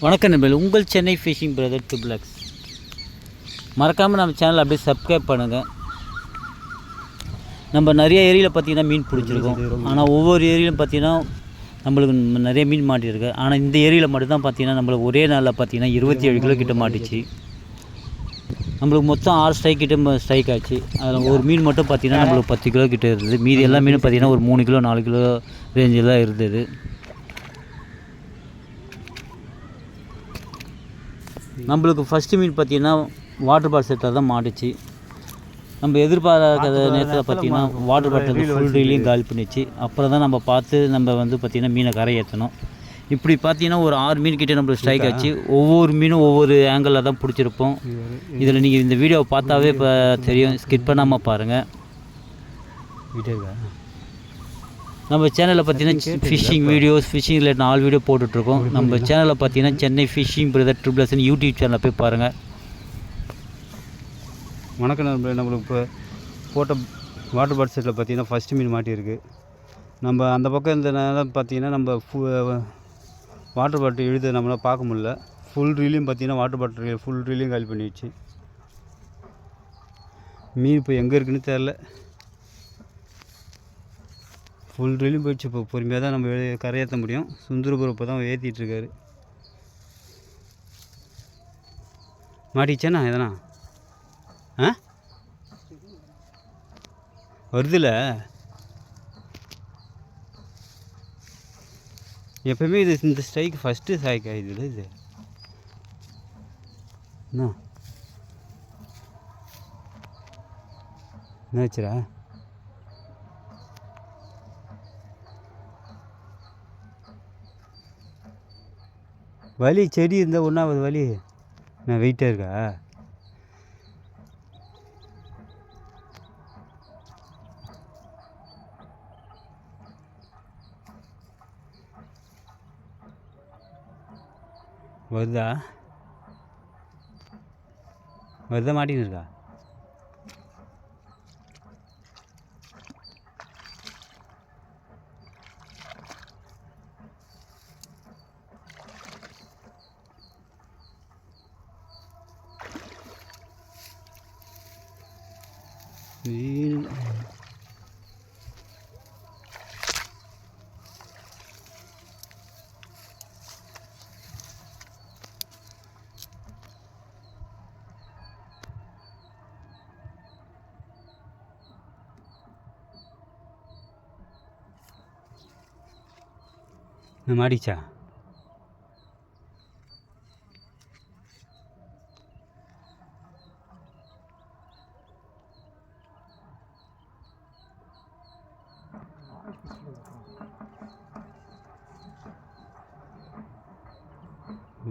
வணக்கம் நண்பர்களே, உங்கள் சென்னை ஃபிஷிங் பிரதர் ட்ரிபிள்எக்ஸ். மறக்காமல் நம்ம சேனலை அப்படியே சப்ஸ்கிரைப் பண்ணுங்கள். நம்ம நிறைய ஏரியில் பார்த்திங்கன்னா மீன் பிடிச்சிருக்கோம். ஆனால் ஒவ்வொரு ஏரியிலும் பார்த்திங்கன்னா நம்மளுக்கு நிறைய மீன் மாட்டியிருக்கு. ஆனால் இந்த ஏரியில் மட்டும்தான் பார்த்திங்கன்னா நம்மளுக்கு ஒரே நாளில் பார்த்திங்கன்னா 27 கிலோ கிட்ட மாட்டிச்சு. நம்மளுக்கு மொத்தம் 6 ஸ்ட்ரைக் கிட்ட ஸ்ட்ரைக் ஆச்சு. அதில் ஒரு மீன் மட்டும் பார்த்திங்கன்னா நம்மளுக்கு 10 கிலோ கிட்ட இருந்தது. மீதி எல்லா மீனும் பார்த்திங்கன்னா ஒரு 3 கிலோ 4 கிலோ ரேஞ்சில் தான் இருந்தது. நம்மளுக்கு ஃபஸ்ட்டு மீன் பார்த்திங்கன்னா வாட்டர் பாட்டில் செட்டில் தான் மாட்டுச்சு. நம்ம எதிர்பாராத நேரத்தில் பார்த்திங்கன்னா வாட்டர் பாட்டில் ஃபுல் ரீலையும் காலி பண்ணிச்சு. அப்புறம் தான் நம்ம பார்த்து நம்ம வந்து பார்த்திங்கன்னா மீனை கரை ஏற்றணும். இப்படி பார்த்திங்கன்னா ஒரு 6 மீன் கிட்டே நம்மளுக்கு ஸ்ட்ரைக் ஆச்சு. ஒவ்வொரு மீனும் ஒவ்வொரு ஆங்கிளில் தான் பிடிச்சிருப்போம். இதில் நீங்கள் இந்த வீடியோவை பார்த்தாவே இப்போ தெரியும், ஸ்கிப் பண்ணாமல் பாருங்கள். நம்ம சேனலில் பார்த்தீங்கன்னா fishing videos, fishing related 4 video போட்டுட்ருக்கோம். நம்ம சேனலில் பார்த்தீங்கன்னா சென்னை ஃபிஷிங் பிரதர் ட்ரிபிள்எக்ஸ்னு யூடியூப் சேனலில் போய் பாருங்கள். வணக்கம் நண்பர்களே, நம்மளுக்கு இப்போ போட்ட வாட்டர் பாட்டில் செட்டில் பார்த்திங்கன்னா ஃபஸ்ட்டு மீன் மாட்டியிருக்கு. நம்ம அந்த பக்கம் இந்த நேரம் பார்த்திங்கன்னா நம்ம வாட்டர் பாட்டில் இழுது நம்மளால் பார்க்க முடியல. ஃபுல் ரீலையும் பார்த்திங்கன்னா வாட்டர் பாட்டில் ஃபுல் ரீலையும் காலி பண்ணிடுச்சு. மீன் இப்போ எங்கே இருக்குன்னு தெரில. ஃபுல் ரீலையும் போயிடுச்சு. இப்போ பொறுமையாக தான் நம்ம கரையேற்ற முடியும். சுந்தரபுரம் இப்போ தான் ஏற்றிட்டுருக்காரு. மாட்டிச்சேண்ணா எதனா வருதுல்ல. எப்போயுமே இது இந்த ஸ்ட்ரைக் ஃபஸ்ட்டு ஸ்ட்ரைக் ஆகிடுது. இது என்ன வச்சுரா வலி செடி இருந்தால் ஒன்றாவது வலி நான் வெயிட்டாக இருக்கா. வருதா மாட்டின்னு இருக்கா. மாடிச்சா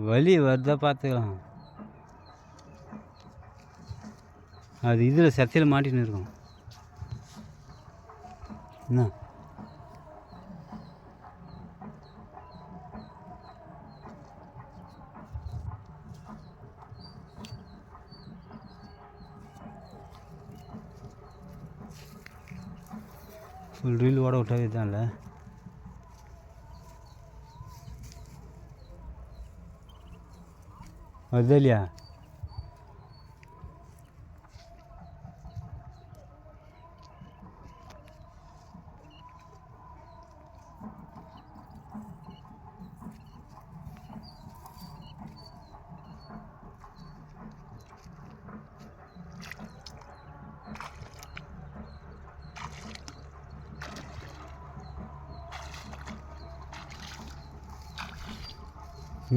வலி வருதா பார்த்துக்கலாம். அது இதில் சத்தையில் மாட்டின்னு இருக்கும். என்ன ஃபுல் ரீல் ஓட விட்டாவே தான்ல. வருதா இல்லையா.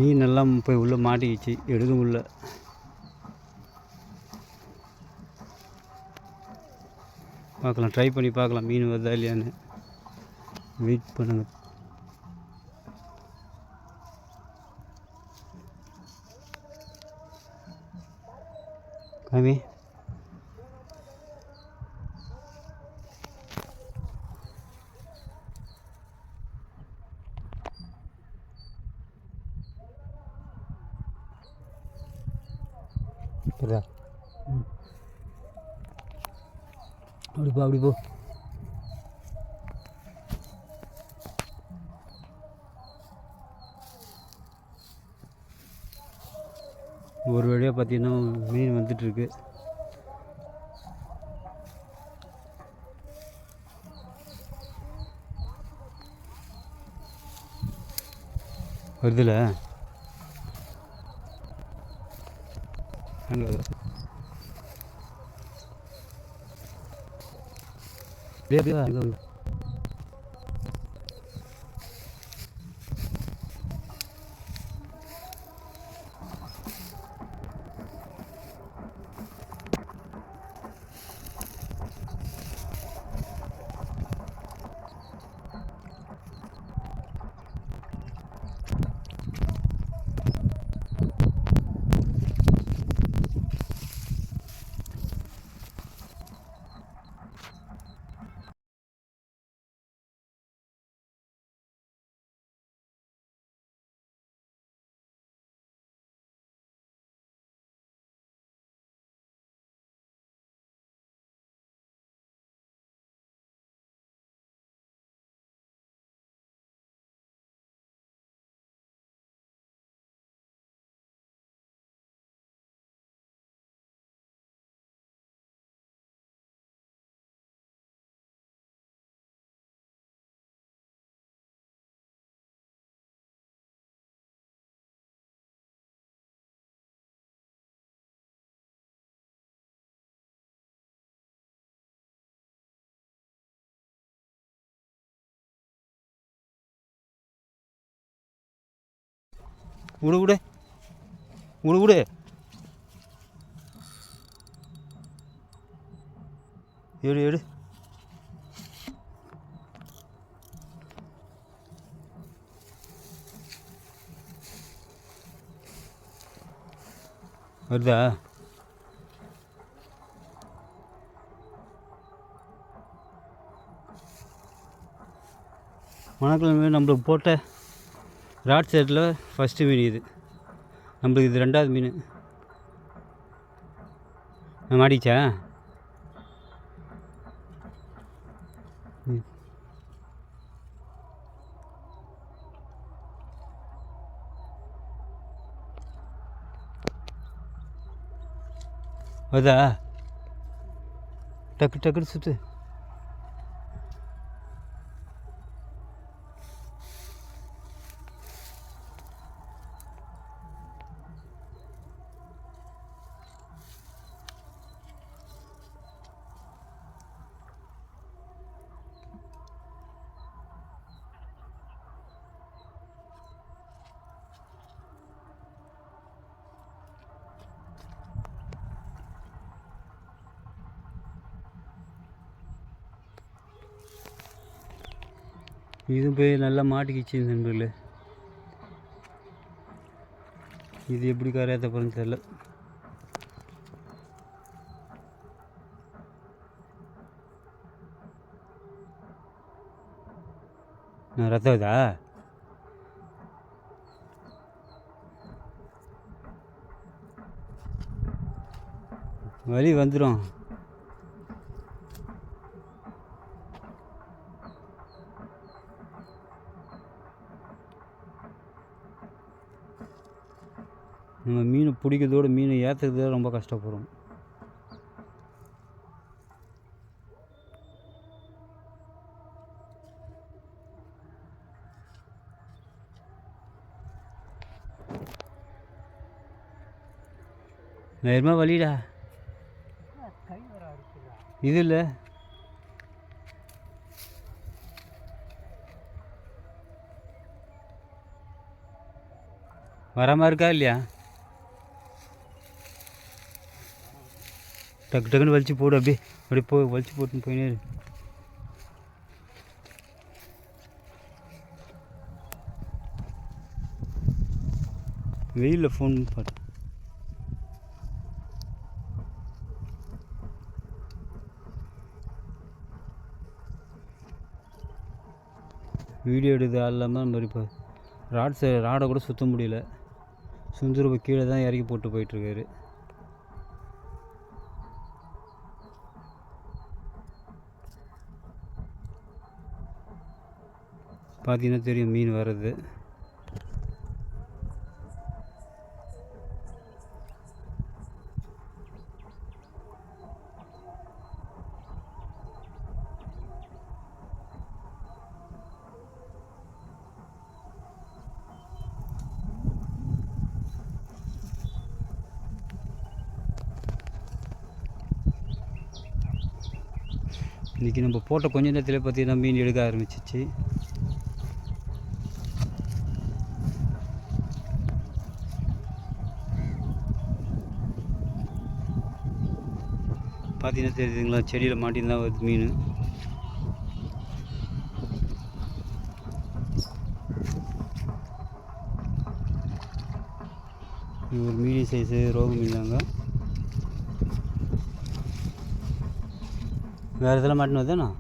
மீன் எல்லாம் போய் உள்ளே மாட்டிக்கிச்சு, எடுக்க முடியல. பார்க்கலாம், ட்ரை பண்ணி பார்க்கலாம் மீன் வருதா இல்லையான்னு. வெயிட் பண்ணுங்க. காமி அப்படி போ. ஒரு வழியாக பார்த்தீங்கன்னா மீன் வந்துட்டுருக்கு. வருதுல அங்கே விடு விடு விடு விடு எடு எடு. வருதா? மணக்கிழமை நம்மளுக்கு போட்ட ராட் செட்டில் ஃபஸ்ட்டு மீன் இது. நம்மளுக்கு இது 2வது மீன். மாடிச்சா? வருதா? டக்கு டக்குன்னு சுற்று. இது போய் நல்லா மாட்டிக்கிச்சு நண்பர்களே. இது எப்படி கரையாற்ற போகிறேன்னு தெரியல. ரத்தம் இதா? வலி வந்துடும். நம்ம மீனை பிடிக்கிறதோட மீனை ஏற்றுறதோட ரொம்ப கஷ்டப்படும். நேரமாக வலிடா இது இல்லை. வராமல் இருக்கா இல்லையா? டக்கு டக்குன்னு வலிச்சு போடு. அப்படியே அப்படியே வலிச்சு போட்டுன்னு போயினே இரு. வெயிலில் ஃபோன் பாட்டு வீடியோ எடுத்து இல்லாமல் நம்ம இப்போ ராடை கூட சுற்ற முடியல. சுந்தரப்பு கீழே தான் இறக்கி போட்டு போயிட்டுருக்காரு. பார்த்தீங்கன்னா தெரியும் மீன் வர்றது. இன்றைக்கி நம்ம போட்ட கொஞ்ச நேரத்தில் பார்த்திங்கன்னா மீன் எடுக்க ஆரம்பிச்சிச்சு. பார்த்தீங்கன்னா தெரியுதுங்களா, செடியில் மாட்டின்னு தான் வருது மீன். இது ஒரு மீடியம் சைஸு ரோகு மீன் தாங்க. வேறு இதெல்லாம் மாட்டினு வருதாண்ணா?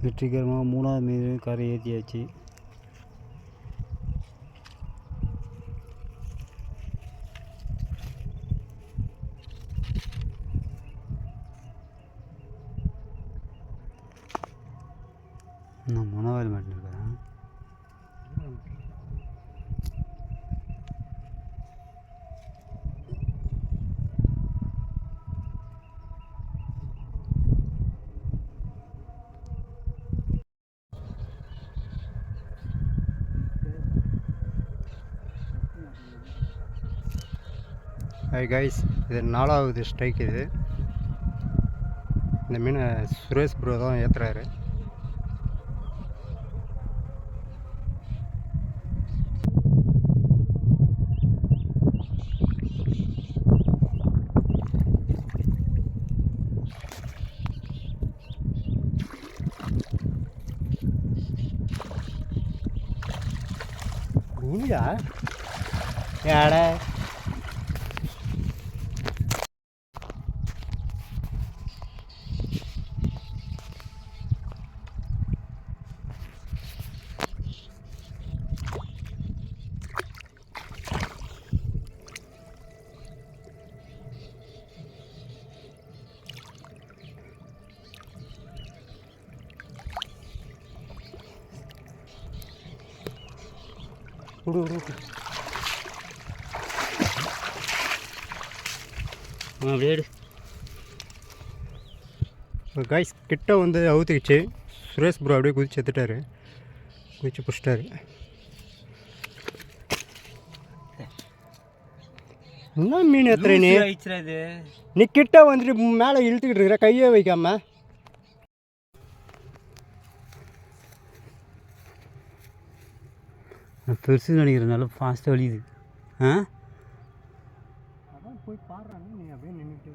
வெற்றிகரமாக 3வது மீன் கரை ஏற்றியாச்சு. நான் மொனவாயில் மாட்டிருக்கேன். ஹாய் கைஸ், இது 4வது ஸ்ட்ரைக். இது இந்த மீனை சுரேஷ் ப்ரோ தான் ஏற்றுறாரு. மீனா ஏடா அப்படியே கைஸ் கிட்ட வந்து அவுத்துக்கிச்சு. சுரேஷ் ப்ரோ அப்படியே குதிச்சு எடுத்துட்டாரு, குதிச்சு பிடிச்சிட்டாரு. என்ன மீன் எத்துற நீ? நீ கிட்ட வந்துட்டு மேலே இழுத்துக்கிட்டு இருக்கிற, கையே வைக்காம. பெருசு நினைக்கிறனால ஃபாஸ்ட்டாக வலியுது. அதான் போய் பாடுறாங்க, நீ அப்படியே நின்றுட்டு.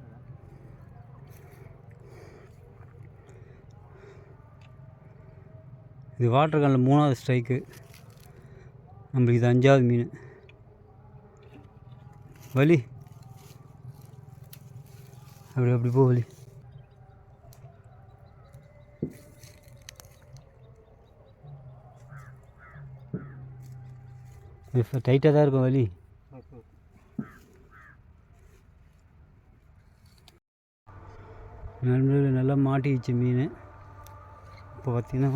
இது வாட்டர் கேனில் 3வது ஸ்ட்ரைக்கு. நம்மளுக்கு இது 5வது மீன். வலி அப்படி போ வலி. டைட்டாக தான் இருக்கும் வலி. நண்பர்கள் நல்லா மாட்டிக்கிச்சு மீன். இப்போ பார்த்தீங்கன்னா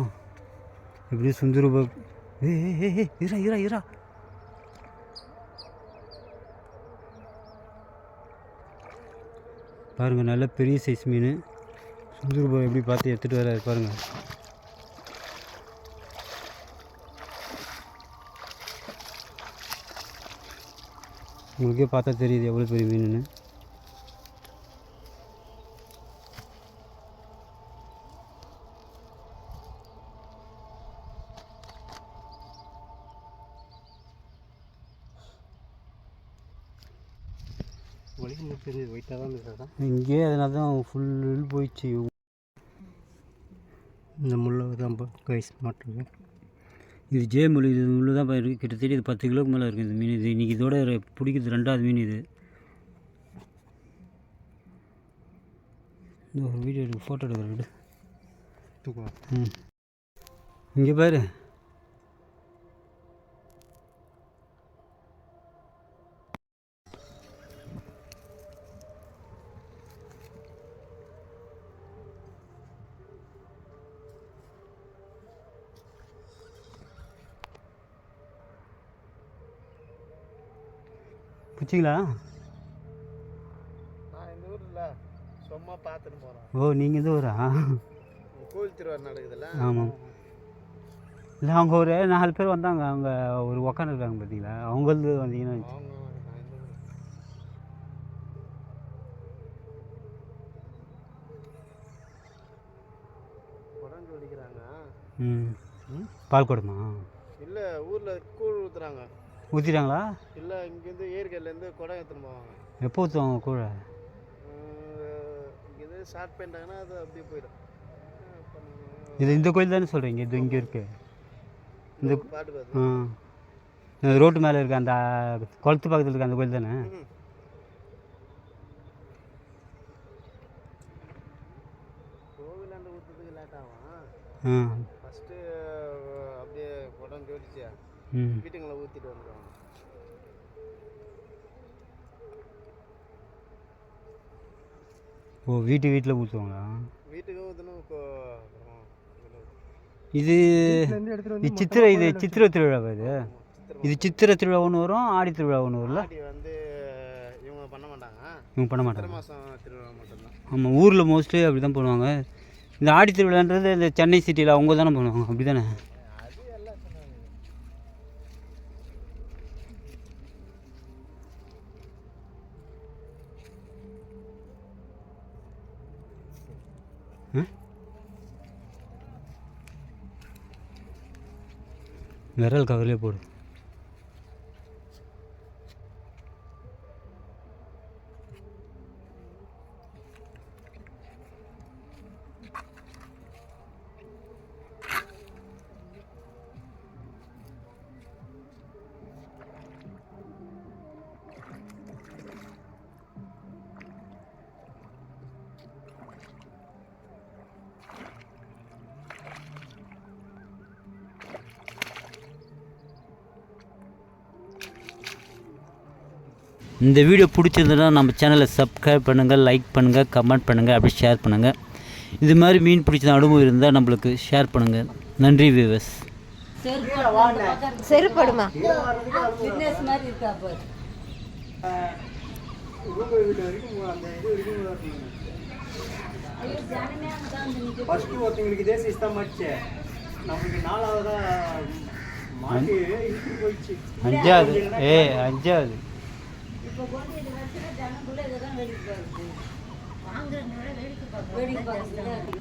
எப்படியும் சுந்தரூபா. இரா பாருங்கள், நல்ல பெரிய சைஸ் மீன். சுந்தரூபா எப்படி பார்த்து எடுத்துகிட்டு வராரு பாருங்கள். உங்களுக்கே பார்த்தா தெரியுது எவ்வளோ பெரிய மீனுன்னு. வலிக்கு தெரியுது வெயிட்டாக தான் இருந்தது. இங்கேயே அதனால தான் ஃபுல் போயிடுச்சு. இந்த முள்ளை தான் கைஸ் மாட்டுறது. இது ஜே முள், இது முள்ளு தான் இருக்குது. கிட்டத்தட்ட இது 10 கிலோக்கு மேலே இருக்குது இந்த மீன். இது இன்றைக்கி இதோட பிடிக்கிறது 2வது மீன் இது. இந்த ஒரு வீடியோ எடுக்க, ஃபோட்டோ எடுக்கிற தூக்குவா. இங்கே பாரு. பிடிச்சிங்களா? நான் இந்த ஊரில் சும்மா பார்த்துட்டு போகிறேன். ஓ, நீங்கள் இந்த ஊரா? கோவில் திருவாரூர் நடக்குதுல்ல. ஆமாம். இல்லை, அவங்க ஒரு 4 பேர் வந்தாங்க. அவங்க ஒரு உக்காந்துருக்காங்க பார்த்தீங்களா? அவங்களது வந்தீங்கன்னா அவங்க நான் இந்த ஊர் உடஞ்சு ஒடிக்கிறாங்க. பால் கொடுமா? இல்லை, ஊரில் கூழ் ஊற்றுறாங்க. ஊற்றிட்டாங்களா? இல்லை, இங்கேருந்து ஏரிக்கல்லேருந்து குடம் எடுத்துன்னு போவாங்க. எப்போ ஊற்றுவாங்க கூழ? இங்கேருந்து ஸ்டார்ட் பண்ணிட்டாங்கன்னா அது அப்படியே போயிடும். இது இந்த கோயில் தானே சொல்கிறீங்க? இது இங்கே இருக்கு இந்த பாட்டு பார்த்து ரோட்டு மேலே இருக்க அந்த குளத்து பக்கத்தில் இருக்க அந்த கோயில் தானே? கோவிலாண்டு ஊற்றுறதுக்கு லேட் ஆகும். ஃபஸ்ட்டு அப்படியே குடம் ஜோடிச்சு வீட்டுங்களை ஊற்றிட்டு வந்துடுவாங்க. ஓ, வீட்டில் ஊற்றுவாங்களா? வீட்டுக்கு ஊற்றணும். இது சித்திரை திருவிழாவா? இது சித்திரை திருவிழா ஒன்று வரும், ஆடி திருவிழா ஒன்று வரும்ல? ஆடி வந்து இவங்க பண்ண மாட்டாங்க. இவங்க பண்ண மாட்டாங்க. மாதம் திருவிழா மட்டும்தான். ஆமாம், ஊரில் மோஸ்ட்லி அப்படி தான் பண்ணுவாங்க. இந்த ஆடி திருவிழான்றது இந்த சென்னை சிட்டியில் அவங்க தானே பண்ணுவாங்க, அப்படி தானே? அது எல்லாம் சொன்னாங்க. விரல் கவர்லேயே போடு. இந்த வீடியோ பிடிச்சிருந்ததுன்னா நம்ம சேனலை சப்ஸ்கிரைப் பண்ணுங்கள், லைக் பண்ணுங்கள், கமெண்ட் பண்ணுங்கள், அப்படி ஷேர் பண்ணுங்கள். இது மாதிரி மீன் பிடிச்ச அனுபவம் இருந்தால் நம்மளுக்கு ஷேர் பண்ணுங்கள். நன்றி வியூவர்ஸ். செருப்படுமா ஃபஸ்ட்டு ஒருத்தங்களுக்கு இதே சிஸ்டம் ஆச்சு. நம்மளுக்கு 4ஆவதா மாட்டி இழுத்து போயிடுச்சு. 5வது. இப்போ